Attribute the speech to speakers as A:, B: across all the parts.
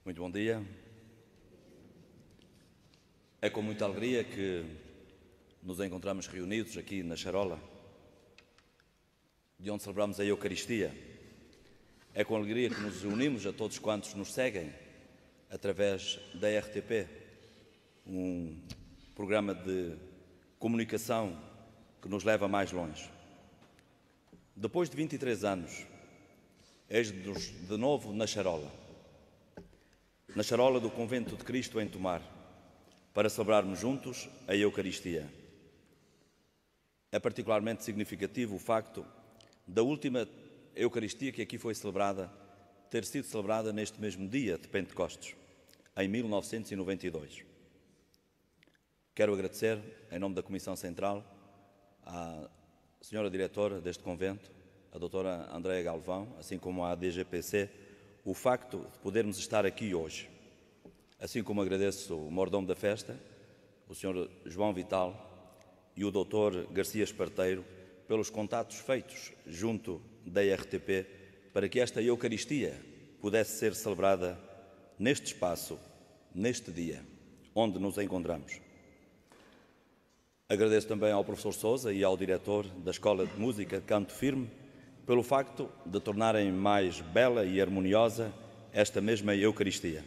A: Muito bom dia. É com muita alegria que nos encontramos reunidos aqui na Charola, de onde celebramos a Eucaristia. É com alegria que nos unimos a todos quantos nos seguem através da RTP, um programa de comunicação que nos leva mais longe. Depois de 23 anos, eis-nos de novo na Charola do Convento de Cristo em Tomar, para celebrarmos juntos a Eucaristia. É particularmente significativo o facto da última Eucaristia que aqui foi celebrada ter sido celebrada neste mesmo dia de Pentecostes, em 1992. Quero agradecer, em nome da Comissão Central, à senhora diretora deste convento, a doutora Andréa Galvão, assim como à DGPC, o facto de podermos estar aqui hoje. Assim como agradeço o mordomo da festa, o Sr. João Vital, e o Dr. Garcia Esparteiro, pelos contatos feitos junto da RTP para que esta Eucaristia pudesse ser celebrada neste espaço, neste dia, onde nos encontramos. Agradeço também ao professor Sousa e ao diretor da Escola de Música Canto Firme pelo facto de tornarem mais bela e harmoniosa esta mesma Eucaristia.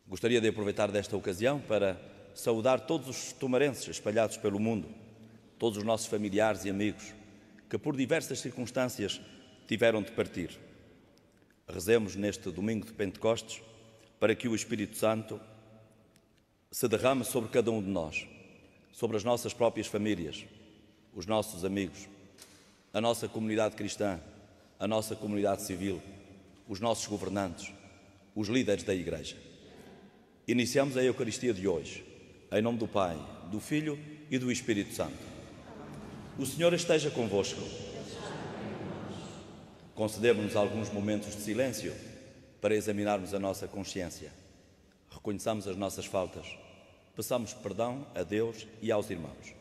A: Gostaria de aproveitar desta ocasião para saudar todos os tomarenses espalhados pelo mundo, todos os nossos familiares e amigos, que por diversas circunstâncias tiveram de partir. Rezemos neste domingo de Pentecostes para que o Espírito Santo se derrame sobre cada um de nós, sobre as nossas próprias famílias, os nossos amigos, a nossa comunidade cristã, a nossa comunidade civil, os nossos governantes, os líderes da Igreja. Iniciamos a Eucaristia de hoje, em nome do Pai, do Filho e do Espírito Santo. O Senhor esteja convosco. Concedemos-nos alguns momentos de silêncio para examinarmos a nossa consciência. Reconheçamos as nossas faltas, peçamos perdão a Deus e aos irmãos.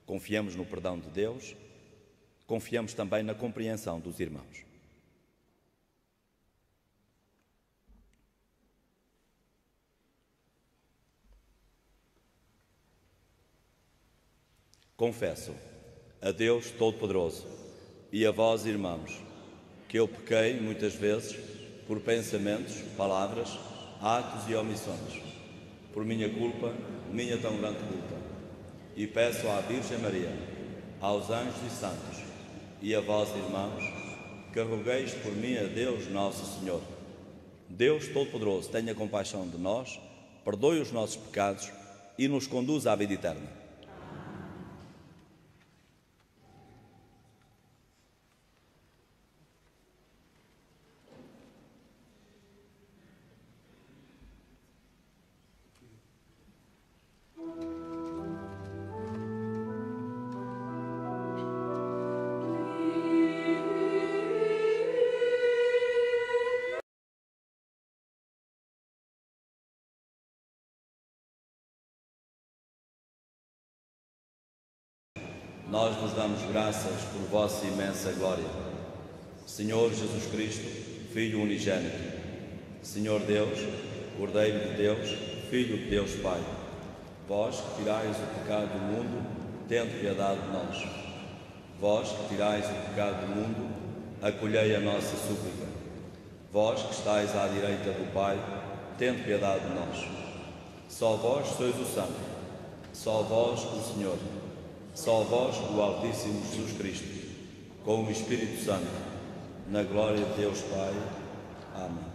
A: Confiamos no perdão de Deus, confiamos também na compreensão dos irmãos. Confesso a Deus Todo-Poderoso e a vós, irmãos, que eu pequei muitas vezes por pensamentos, palavras, atos e omissões, por minha culpa, minha tão grande culpa. E peço à Virgem Maria, aos anjos e santos e a vós, irmãos, que rogueis por mim a Deus Nosso Senhor. Deus Todo-Poderoso, tenha compaixão de nós, perdoe os nossos pecados e nos conduza à vida eterna. Nós vos damos graças por vossa imensa glória. Senhor Jesus Cristo, Filho unigênito, Senhor Deus, Cordeiro de Deus, Filho de Deus Pai, vós que tirais o pecado do mundo, tende piedade de nós. Vós que tirais o pecado do mundo, acolhei a nossa súplica. Vós que estáis à direita do Pai, tende piedade de nós. Só vós sois o Santo, só vós o Senhor, só vós o Altíssimo Jesus Cristo, com o Espírito Santo, na glória de Deus Pai. Amém.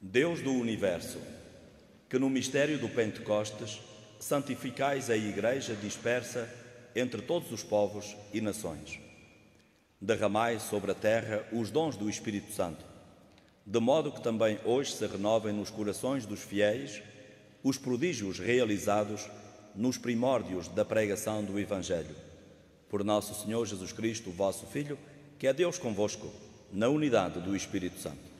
A: Deus do Universo, que no mistério do Pentecostes santificais a Igreja dispersa entre todos os povos e nações. Derramai sobre a terra os dons do Espírito Santo, de modo que também hoje se renovem nos corações dos fiéis os prodígios realizados nos primórdios da pregação do Evangelho. Por nosso Senhor Jesus Cristo, vosso Filho, que é Deus convosco, na unidade do Espírito Santo.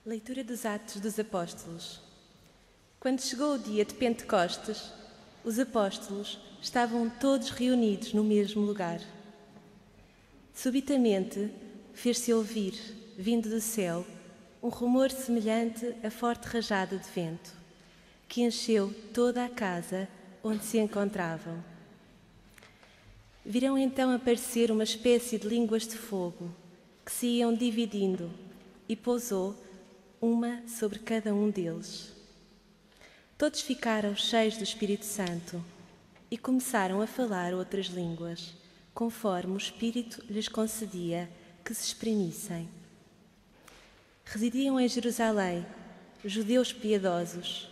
B: Leitura dos Atos dos Apóstolos. Quando chegou o dia de Pentecostes, os apóstolos estavam todos reunidos no mesmo lugar. Subitamente fez-se ouvir, vindo do céu, um rumor semelhante a forte rajada de vento, que encheu toda a casa onde se encontravam. Viram então aparecer uma espécie de línguas de fogo, que se iam dividindo, e pousou uma sobre cada um deles. Todos ficaram cheios do Espírito Santo e começaram a falar outras línguas, conforme o Espírito lhes concedia que se exprimissem. Residiam em Jerusalém judeus piedosos,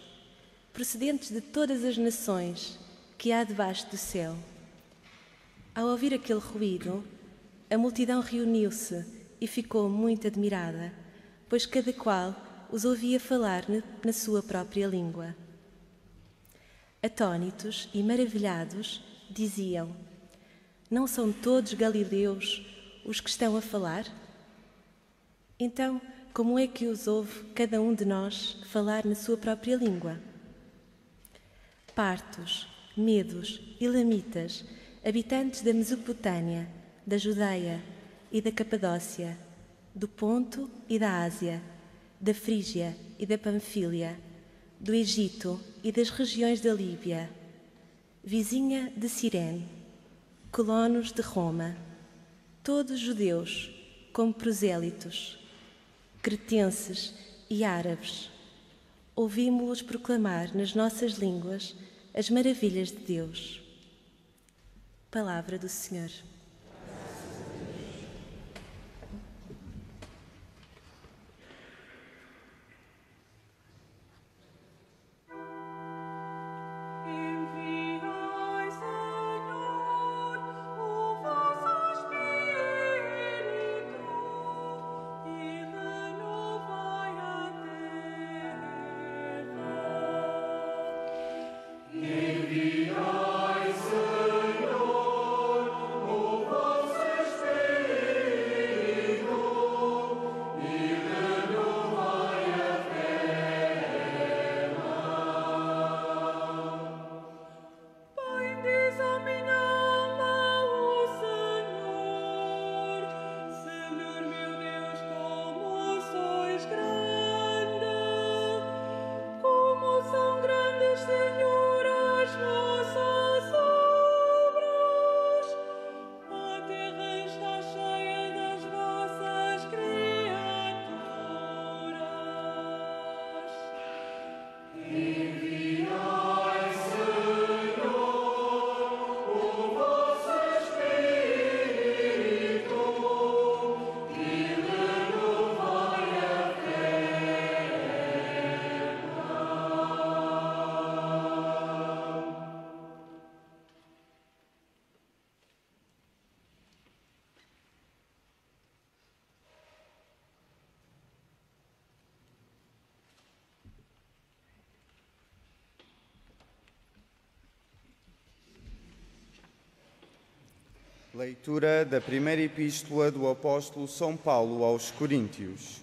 B: procedentes de todas as nações que há debaixo do céu. Ao ouvir aquele ruído, a multidão reuniu-se e ficou muito admirada, pois cada qual os ouvia falar na sua própria língua. Atónitos e maravilhados, diziam: não são todos galileus os que estão a falar? Então, como é que os ouve cada um de nós falar na sua própria língua? Partos, medos, elamitas, habitantes da Mesopotâmia, da Judeia e da Capadócia, do Ponto e da Ásia, da Frígia e da Panfília, do Egito e das regiões da Líbia, vizinha de Cirene, colonos de Roma, todos judeus, como prosélitos, cretenses e árabes, ouvimos-los proclamar nas nossas línguas as maravilhas de Deus. Palavra do Senhor.
C: Leitura da primeira epístola do apóstolo São Paulo aos Coríntios.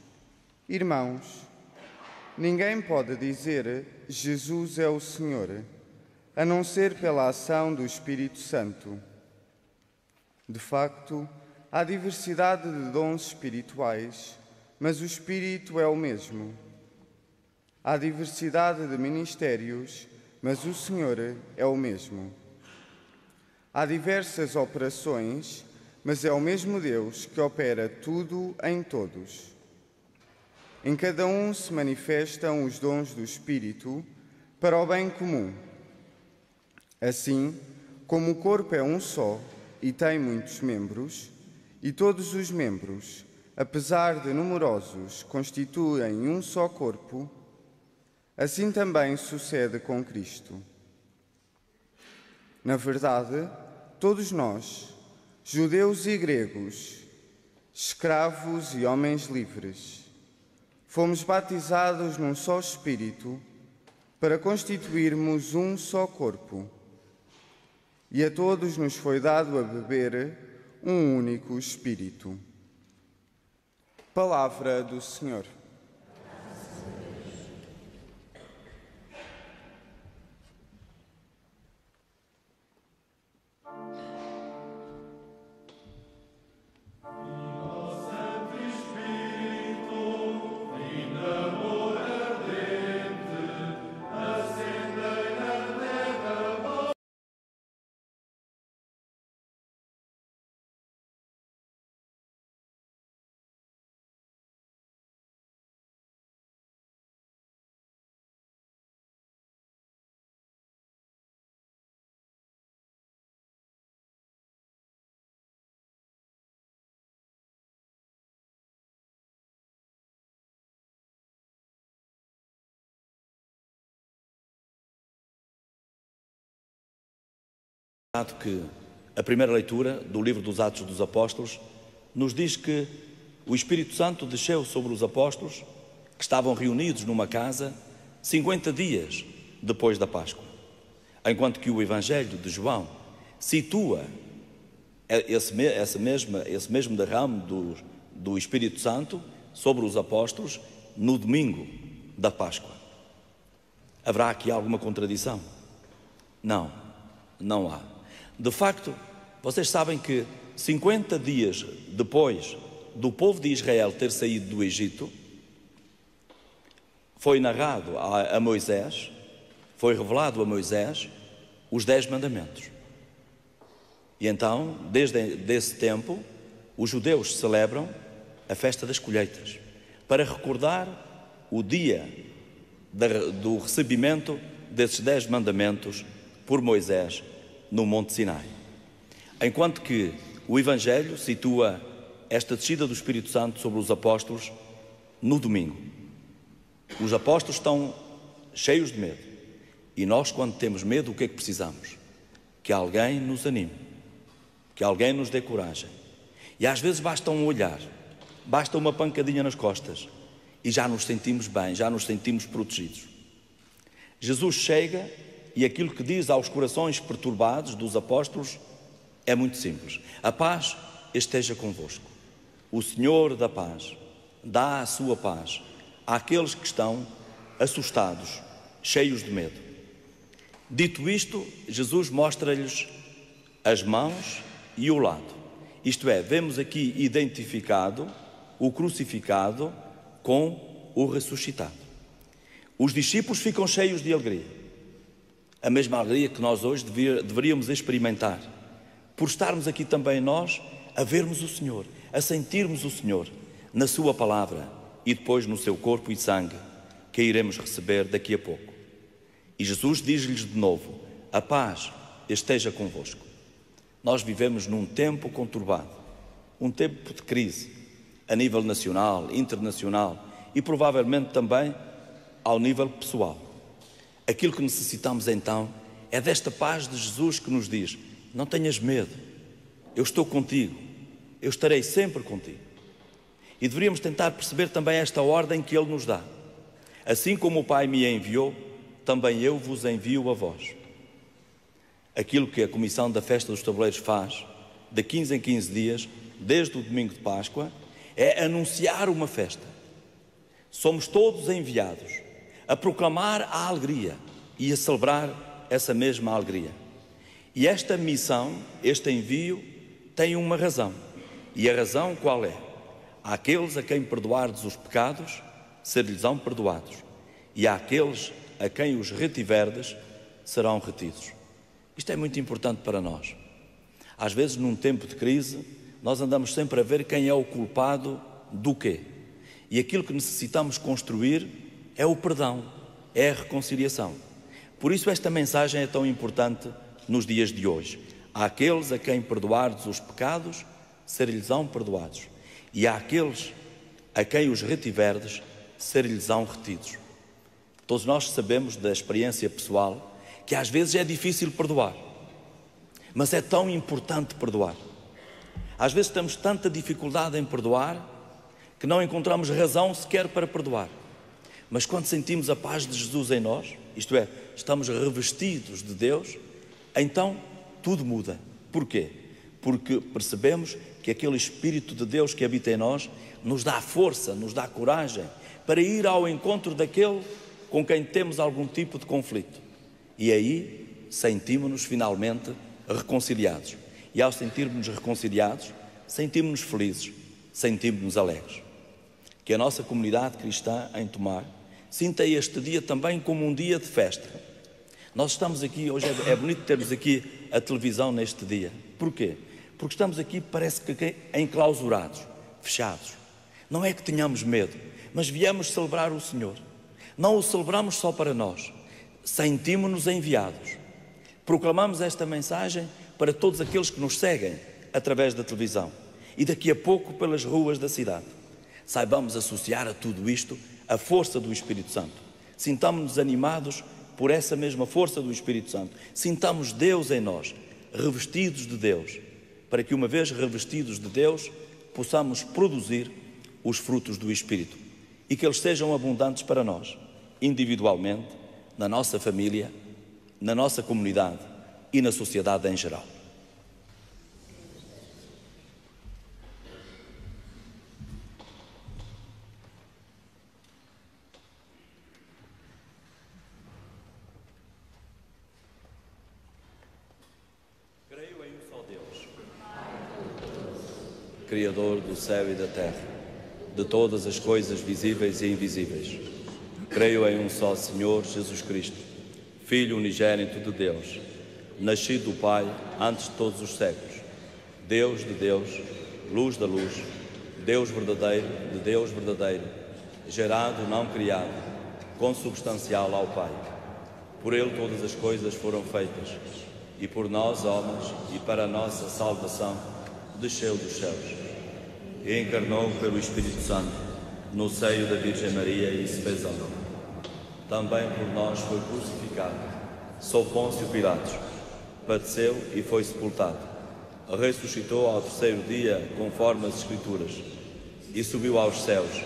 C: Irmãos, ninguém pode dizer Jesus é o Senhor, a não ser pela ação do Espírito Santo. De facto, há diversidade de dons espirituais, mas o Espírito é o mesmo. Há diversidade de ministérios, mas o Senhor é o mesmo. Há diversas operações, mas é o mesmo Deus que opera tudo em todos. Em cada um se manifestam os dons do Espírito para o bem comum. Assim, como o corpo é um só e tem muitos membros, e todos os membros, apesar de numerosos, constituem um só corpo, assim também sucede com Cristo. Na verdade, todos nós, judeus e gregos, escravos e homens livres, fomos batizados num só Espírito para constituirmos um só corpo. E a todos nos foi dado a beber um único Espírito. Palavra do Senhor.
A: que a primeira leitura do livro dos Atos dos Apóstolos nos diz que o Espírito Santo desceu sobre os apóstolos que estavam reunidos numa casa 50 dias depois da Páscoa, enquanto que o Evangelho de João situa esse mesmo derrame do Espírito Santo sobre os apóstolos no domingo da Páscoa. Haverá aqui alguma contradição? Não, não há. De facto, vocês sabem que 50 dias depois do povo de Israel ter saído do Egito, foi narrado a Moisés, foi revelado a Moisés os 10 mandamentos. E então, desde esse tempo, os judeus celebram a festa das colheitas, para recordar o dia do recebimento desses 10 mandamentos por Moisés no Monte Sinai. Enquanto que o Evangelho situa esta descida do Espírito Santo sobre os apóstolos no domingo. Os apóstolos estão cheios de medo. E nós, quando temos medo, o que é que precisamos? Que alguém nos anime, que alguém nos dê coragem. E às vezes basta um olhar, basta uma pancadinha nas costas e já nos sentimos bem, já nos sentimos protegidos. Jesus chega e aquilo que diz aos corações perturbados dos apóstolos é muito simples: a paz esteja convosco. O Senhor da paz dá a sua paz àqueles que estão assustados, cheios de medo. Dito isto, Jesus mostra-lhes as mãos e o lado. Isto é, vemos aqui identificado o crucificado com o ressuscitado. Os discípulos ficam cheios de alegria, a mesma alegria que nós hoje deveríamos experimentar, por estarmos aqui também nós a vermos o Senhor, a sentirmos o Senhor na sua palavra e depois no seu corpo e sangue que iremos receber daqui a pouco. E Jesus diz-lhes de novo: a paz esteja convosco. Nós vivemos num tempo conturbado, um tempo de crise, a nível nacional, internacional e provavelmente também ao nível pessoal. Aquilo que necessitamos então é desta paz de Jesus que nos diz: não tenhas medo, eu estou contigo, eu estarei sempre contigo. E deveríamos tentar perceber também esta ordem que Ele nos dá: assim como o Pai me enviou, também eu vos envio a vós. Aquilo que a Comissão da Festa dos Tabuleiros faz, de 15 em 15 dias, desde o domingo de Páscoa, é anunciar uma festa. Somos todos enviados a proclamar a alegria e a celebrar essa mesma alegria. E esta missão, este envio, tem uma razão. E a razão qual é? Àqueles a quem perdoardes os pecados, ser-lhes-ão perdoados. E àqueles a quem os retiverdes, serão retidos. Isto é muito importante para nós. Às vezes, num tempo de crise, nós andamos sempre a ver quem é o culpado do quê. E aquilo que necessitamos construir é o perdão, é a reconciliação. Por isso esta mensagem é tão importante nos dias de hoje. Àqueles a quem perdoardes os pecados, ser-lhes-ão perdoados. E àqueles a quem os retiverdes, ser-lhes-ão retidos. Todos nós sabemos da experiência pessoal que às vezes é difícil perdoar, mas é tão importante perdoar. Às vezes temos tanta dificuldade em perdoar que não encontramos razão sequer para perdoar. Mas quando sentimos a paz de Jesus em nós, isto é, estamos revestidos de Deus, então tudo muda. Porquê? Porque percebemos que aquele Espírito de Deus que habita em nós nos dá força, nos dá coragem para ir ao encontro daquele com quem temos algum tipo de conflito. E aí sentimos-nos finalmente reconciliados. E ao sentirmos-nos reconciliados, sentimos-nos felizes, sentimos-nos alegres. Que a nossa comunidade cristã em Tomar sinta este dia também como um dia de festa. Nós estamos aqui, hoje é bonito termos aqui a televisão neste dia. Porquê? Porque estamos aqui, parece que enclausurados, fechados. Não é que tenhamos medo, mas viemos celebrar o Senhor. Não o celebramos só para nós. Sentimos-nos enviados. Proclamamos esta mensagem para todos aqueles que nos seguem através da televisão e daqui a pouco pelas ruas da cidade. Saibamos associar a tudo isto a força do Espírito Santo. Sintamos-nos animados por essa mesma força do Espírito Santo. Sintamos Deus em nós revestidos de Deus, para que, uma vez revestidos de Deus, possamos produzir os frutos do Espírito e que eles sejam abundantes para nós, individualmente, na nossa família, na nossa comunidade e na sociedade em geral. Creio em um só Deus, Criador do céu e da terra, de todas as coisas visíveis e invisíveis. Creio em um só Senhor Jesus Cristo, Filho unigênito de Deus, nascido do Pai antes de todos os séculos, Deus de Deus, luz da luz, Deus verdadeiro de Deus verdadeiro, gerado, não criado, consubstancial ao Pai. Por ele todas as coisas foram feitas, e por nós, homens, e para a nossa salvação, desceu dos céus, e encarnou pelo Espírito Santo, no seio da Virgem Maria e se fez homem. Também por nós foi crucificado, sob Pôncio Pilatos, padeceu e foi sepultado. Ressuscitou ao terceiro dia, conforme as Escrituras, e subiu aos céus,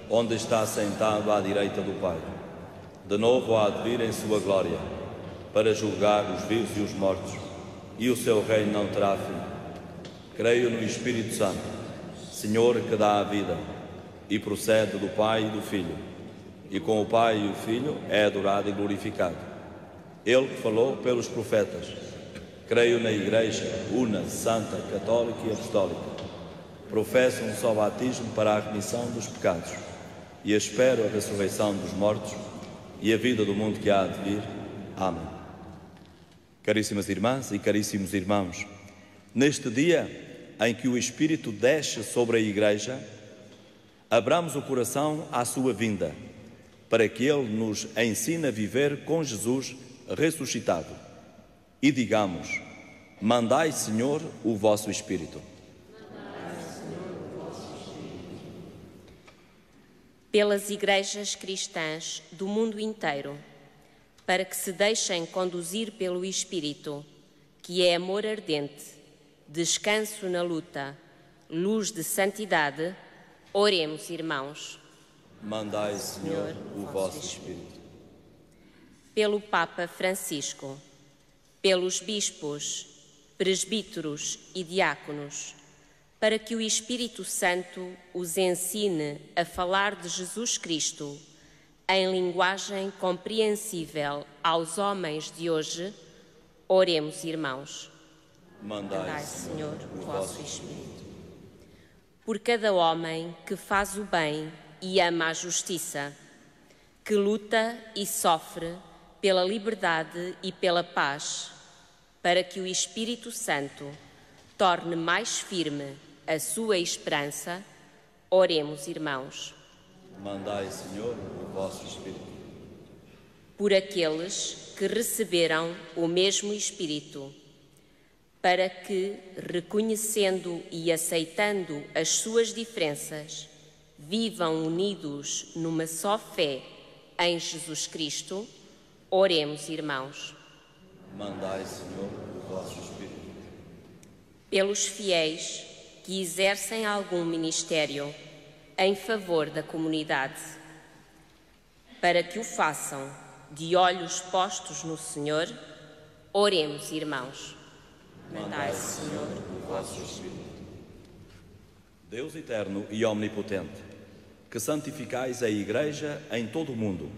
A: onde está sentado à direita do Pai. De novo há de vir em sua glória, para julgar os vivos e os mortos, e o seu reino não terá fim. Creio no Espírito Santo, Senhor que dá a vida, e procede do Pai e do Filho, e com o Pai e o Filho é adorado e glorificado. Ele que falou pelos profetas. Creio na Igreja, una, santa, católica e apostólica. Professo um só batismo para a remissão dos pecados, e espero a ressurreição dos mortos e a vida do mundo que há de vir. Amém. Caríssimas irmãs e caríssimos irmãos, neste dia em que o Espírito desce sobre a Igreja, abramos o coração à sua vinda, para que Ele nos ensine a viver com Jesus ressuscitado. E digamos: mandai, Senhor, o vosso Espírito.
D: Pelas igrejas cristãs do mundo inteiro, para que se deixem conduzir pelo Espírito, que é amor ardente, descanso na luta, luz de santidade, oremos, irmãos.
A: Mandai, Senhor, o vosso Espírito.
D: Pelo Papa Francisco, pelos bispos, presbíteros e diáconos, para que o Espírito Santo os ensine a falar de Jesus Cristo em linguagem compreensível aos homens de hoje, oremos, irmãos.
A: Mandai,
D: Senhor, o vosso Espírito. Por cada homem que faz o bem e ama a justiça, que luta e sofre pela liberdade e pela paz, para que o Espírito Santo torne mais firme a sua esperança, oremos, irmãos.
A: Mandai, Senhor, o vosso Espírito.
D: Por aqueles que receberam o mesmo Espírito, para que, reconhecendo e aceitando as suas diferenças, vivam unidos numa só fé em Jesus Cristo, oremos, irmãos.
A: Mandai, Senhor, o vosso Espírito.
D: Pelos fiéis que exercem algum ministério em favor da comunidade, para que o façam de olhos postos no Senhor, oremos, irmãos.
A: Mandai, Senhor, o vosso Espírito. Deus eterno e omnipotente, que santificais a Igreja em todo o mundo,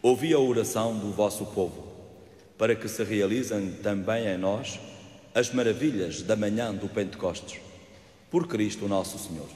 A: ouvi a oração do vosso povo, para que se realizem também em nós as maravilhas da manhã do Pentecostes. Por Cristo nosso Senhor.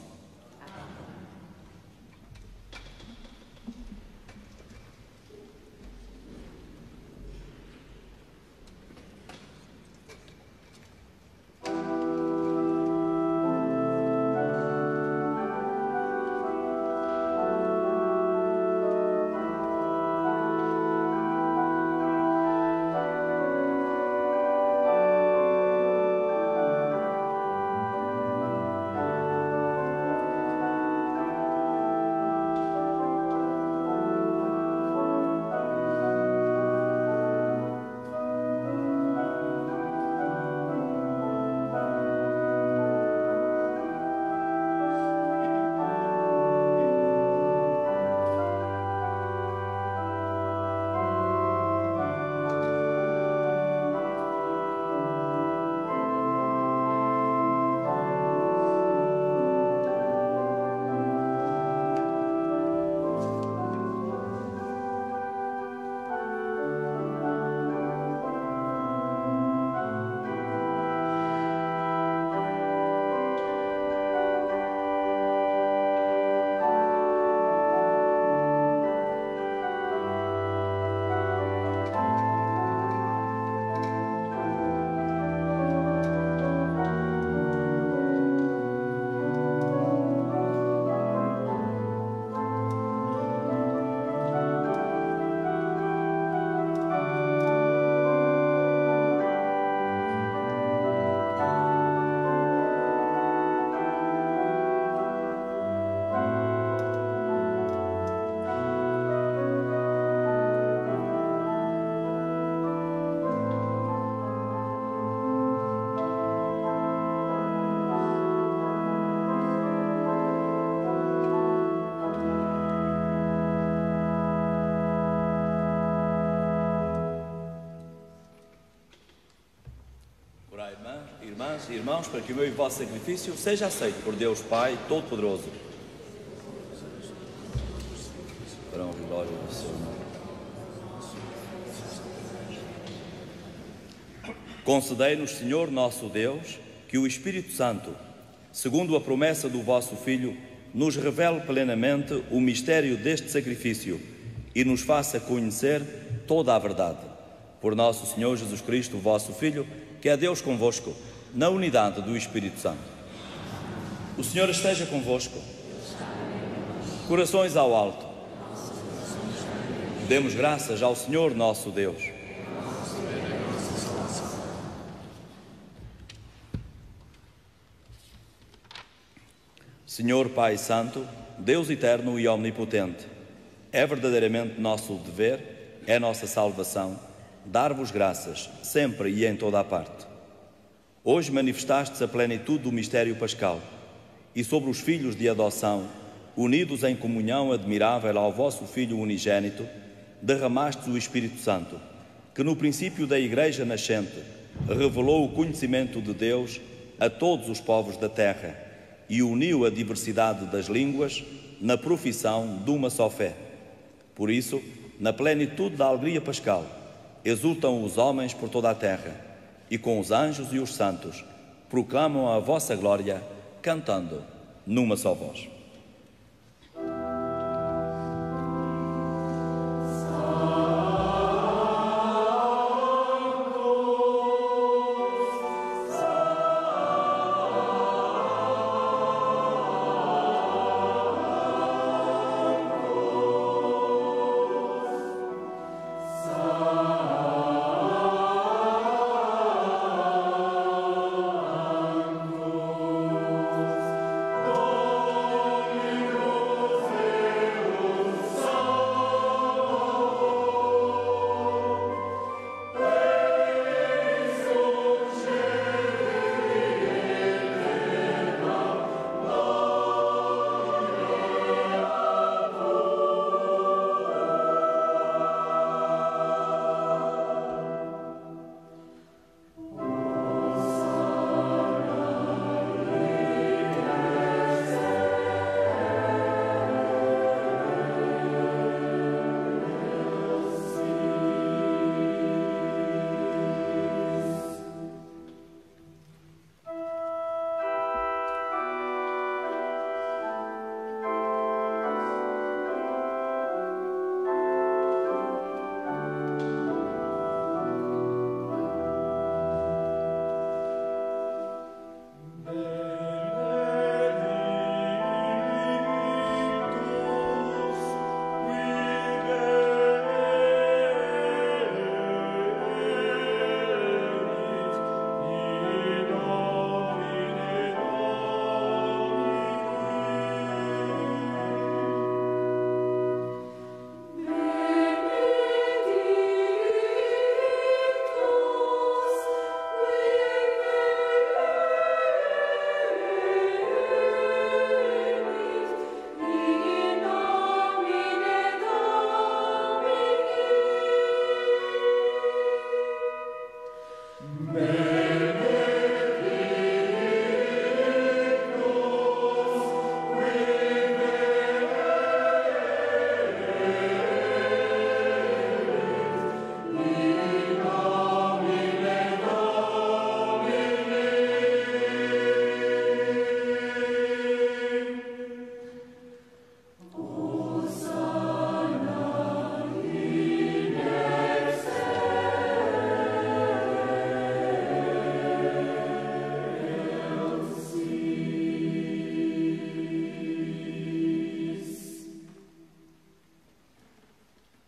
A: Irmãs e irmãos, para que o meu e vosso sacrifício seja aceito por Deus Pai Todo-Poderoso. Para a honra e glória do seu nome. Concedei-nos, Senhor nosso Deus, que o Espírito Santo, segundo a promessa do vosso Filho, nos revele plenamente o mistério deste sacrifício e nos faça conhecer toda a verdade. Por nosso Senhor Jesus Cristo, vosso Filho, que é Deus convosco, na unidade do Espírito Santo. O Senhor esteja convosco. Corações ao alto. Demos graças ao Senhor nosso Deus. Senhor Pai Santo, Deus eterno e omnipotente, é verdadeiramente nosso dever, é nossa salvação, dar-vos graças, sempre e em toda a parte. Hoje manifestastes a plenitude do mistério pascal, e sobre os filhos de adoção, unidos em comunhão admirável ao vosso Filho unigênito, derramastes o Espírito Santo, que no princípio da Igreja nascente revelou o conhecimento de Deus a todos os povos da terra, e uniu a diversidade das línguas na profissão de uma só fé. Por isso, na plenitude da alegria pascal, exultam os homens por toda a terra, e com os anjos e os santos proclamam a vossa glória, cantando numa só voz.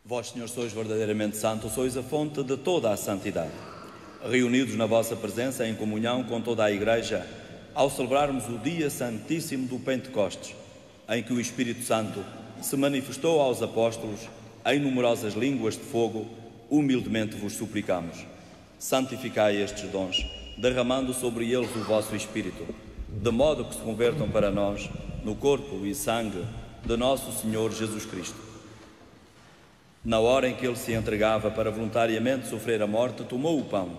A: Vós, Senhor, sois verdadeiramente santo, sois a fonte de toda a santidade. Reunidos na vossa presença, em comunhão com toda a Igreja, ao celebrarmos o dia santíssimo do Pentecostes, em que o Espírito Santo se manifestou aos apóstolos em numerosas línguas de fogo, humildemente vos suplicamos. Santificai estes dons, derramando sobre eles o vosso Espírito, de modo que se convertam para nós no corpo e sangue de nosso Senhor Jesus Cristo. Na hora em que ele se entregava para voluntariamente sofrer a morte, tomou o pão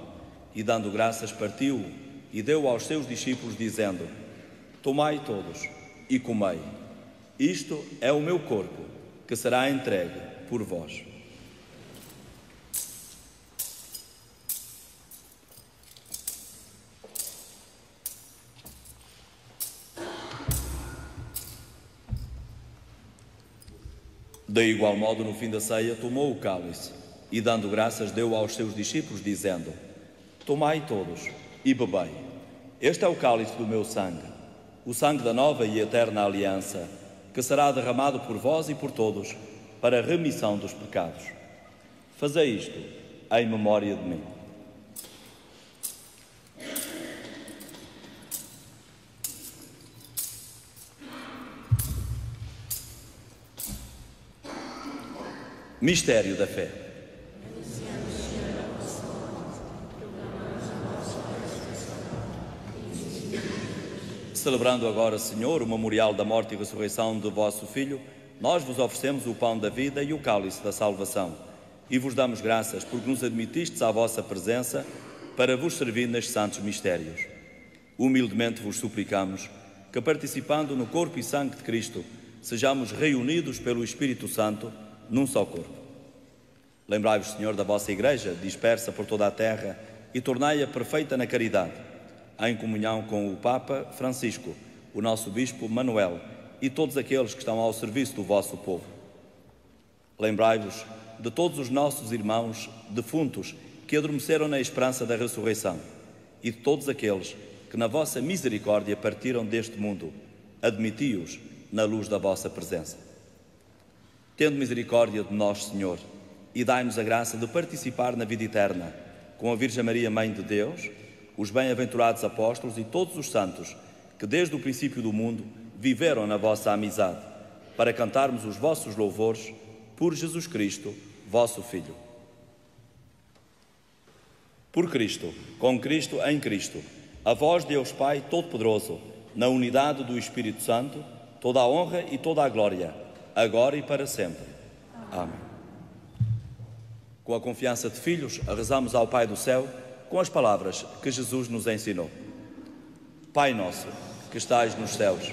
A: e, dando graças, partiu e deu aos seus discípulos, dizendo: Tomai todos e comei. Isto é o meu corpo, que será entregue por vós. De igual modo, no fim da ceia, tomou o cálice e, dando graças, deu aos seus discípulos, dizendo: Tomai todos e bebei. Este é o cálice do meu sangue, o sangue da nova e eterna aliança, que será derramado por vós e por todos para a remissão dos pecados. Fazei isto em memória de mim. Mistério da fé. Celebrando agora, Senhor, o memorial da morte e ressurreição do vosso Filho, nós vos oferecemos o pão da vida e o cálice da salvação, e vos damos graças porque nos admitistes à vossa presença para vos servir nestes santos mistérios. Humildemente vos suplicamos que, participando no corpo e sangue de Cristo, sejamos reunidos pelo Espírito Santo num só corpo. Lembrai-vos, Senhor, da vossa Igreja, dispersa por toda a terra, e tornai-a perfeita na caridade, em comunhão com o Papa Francisco, o nosso Bispo Manuel e todos aqueles que estão ao serviço do vosso povo. Lembrai-vos de todos os nossos irmãos defuntos que adormeceram na esperança da ressurreição, e de todos aqueles que na vossa misericórdia partiram deste mundo. Admiti-os na luz da vossa presença. Tendo misericórdia de nós, Senhor, e dai-nos a graça de participar na vida eterna com a Virgem Maria, Mãe de Deus, os bem-aventurados apóstolos e todos os santos que desde o princípio do mundo viveram na vossa amizade, para cantarmos os vossos louvores por Jesus Cristo, vosso Filho. Por Cristo, com Cristo, em Cristo, a vós, Deus Pai Todo-Poderoso, na unidade do Espírito Santo, toda a honra e toda a glória, agora e para sempre. Amém. Com a confiança de filhos, rezamos ao Pai do céu com as palavras que Jesus nos ensinou. Pai nosso, que estais nos céus,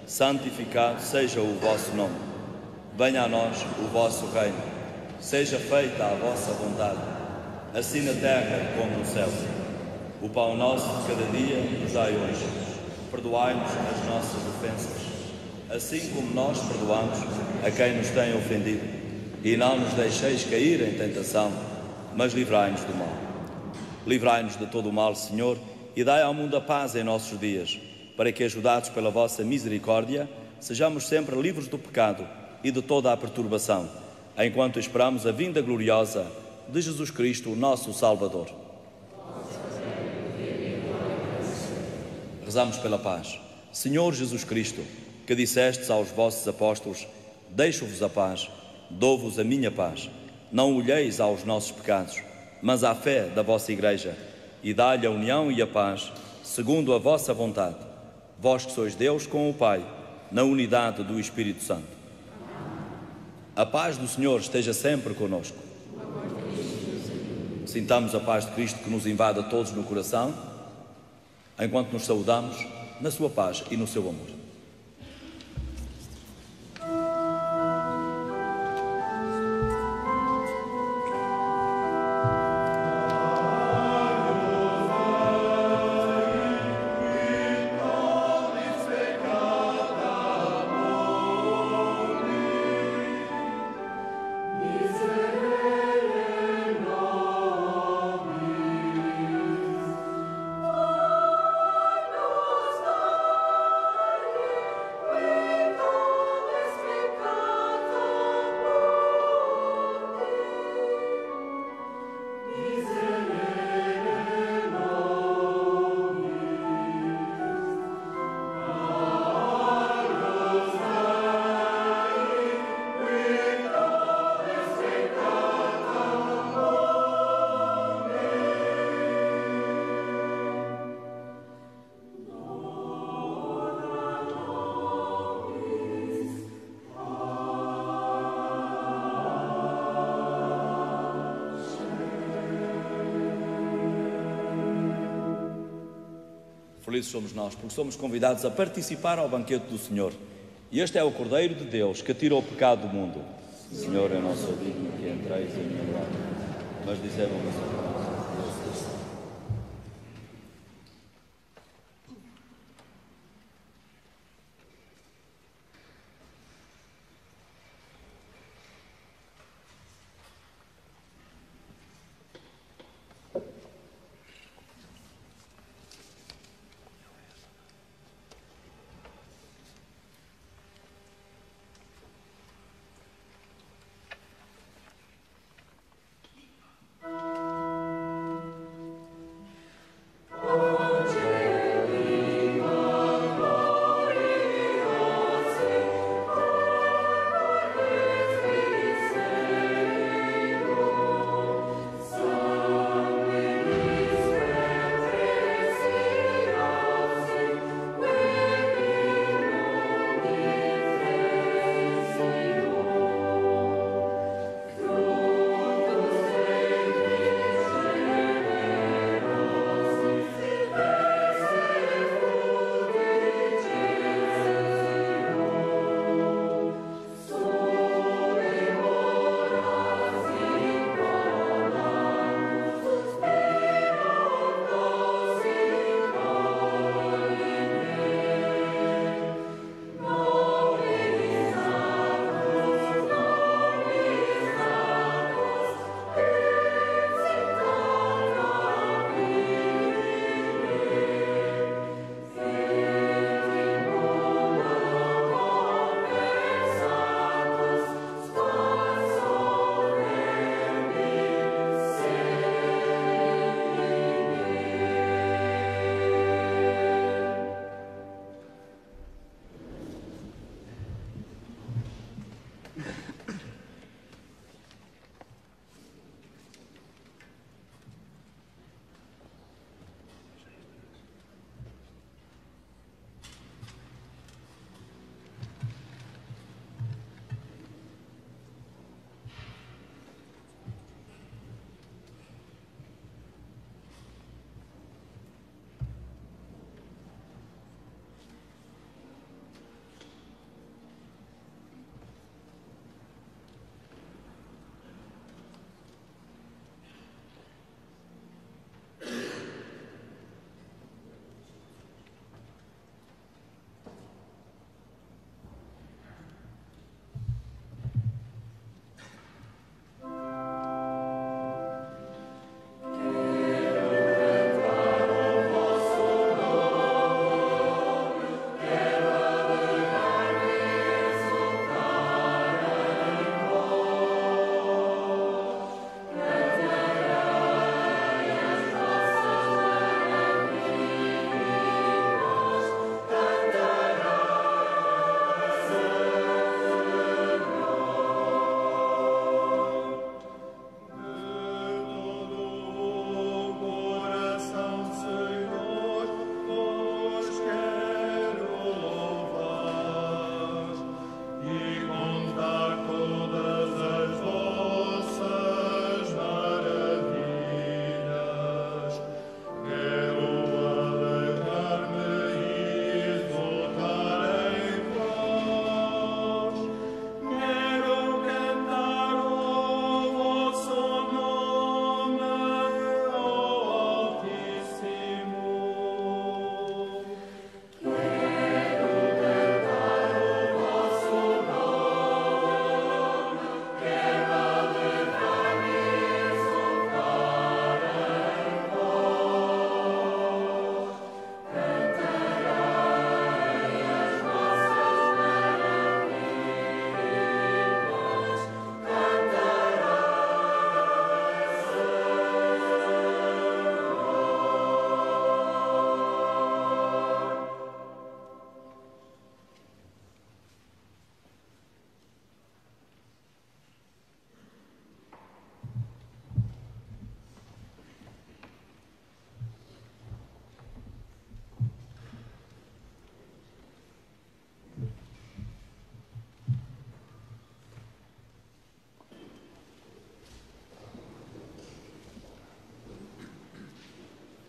A: santificado seja o vosso nome. Venha a nós o vosso reino. Seja feita a vossa vontade, assim na terra como no céu. O pão nosso de cada dia nos dai hoje. Perdoai-nos as nossas ofensas, assim como nós perdoamos a quem nos tem ofendido. E não nos deixeis cair em tentação, mas livrai-nos do mal. Livrai-nos de todo o mal, Senhor, e dai ao mundo a paz em nossos dias, para que, ajudados pela vossa misericórdia, sejamos sempre livres do pecado e de toda a perturbação, enquanto esperamos a vinda gloriosa de Jesus Cristo, o nosso Salvador. Rezamos pela paz. Senhor Jesus Cristo, que dissestes aos vossos apóstolos: deixo-vos a paz, dou-vos a minha paz. Não olheis aos nossos pecados, mas à fé da vossa Igreja, e dá-lhe a união e a paz, segundo a vossa vontade. Vós que sois Deus com o Pai, na unidade do Espírito Santo. A paz do Senhor esteja sempre conosco. Sintamos a paz de Cristo que nos invade a todos no coração, enquanto nos saudamos na sua paz e no seu amor. felizes somos nós, porque somos convidados a participar ao banquete do Senhor. E este é o Cordeiro de Deus que tira o pecado do mundo. Senhor, eu não sou digno que entreis em minha morada, mas dizei-me uma só palavra.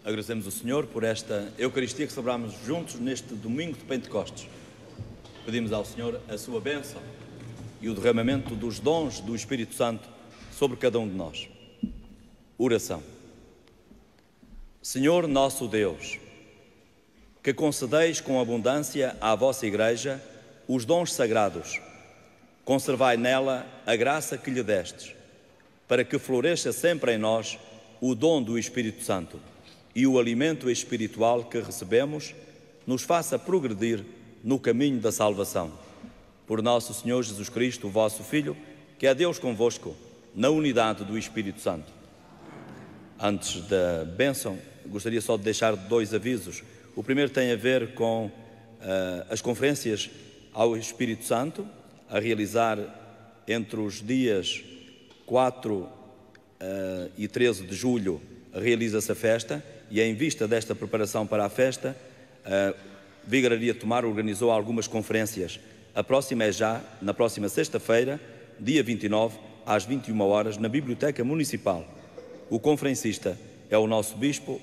A: Agradecemos ao Senhor por esta Eucaristia que celebramos juntos neste domingo de Pentecostes. Pedimos ao Senhor a sua bênção e o derramamento dos dons do Espírito Santo sobre cada um de nós. Oração. Senhor nosso Deus, que concedeis com abundância à vossa Igreja os dons sagrados, conservai nela a graça que lhe destes, para que floresça sempre em nós o dom do Espírito Santo e o alimento espiritual que recebemos nos faça progredir no caminho da salvação. Por nosso Senhor Jesus Cristo, vosso Filho, que é Deus convosco, na unidade do Espírito Santo. Antes da bênção, gostaria só de deixar 2 avisos. O primeiro tem a ver com as conferências ao Espírito Santo, a realizar entre os dias 4 e 13 de julho, realiza-se a festa, e em vista desta preparação para a festa, Vigararia de Tomar organizou algumas conferências. A próxima é já na próxima sexta-feira, dia 29, às 21 horas, na Biblioteca Municipal. O conferencista é o nosso Bispo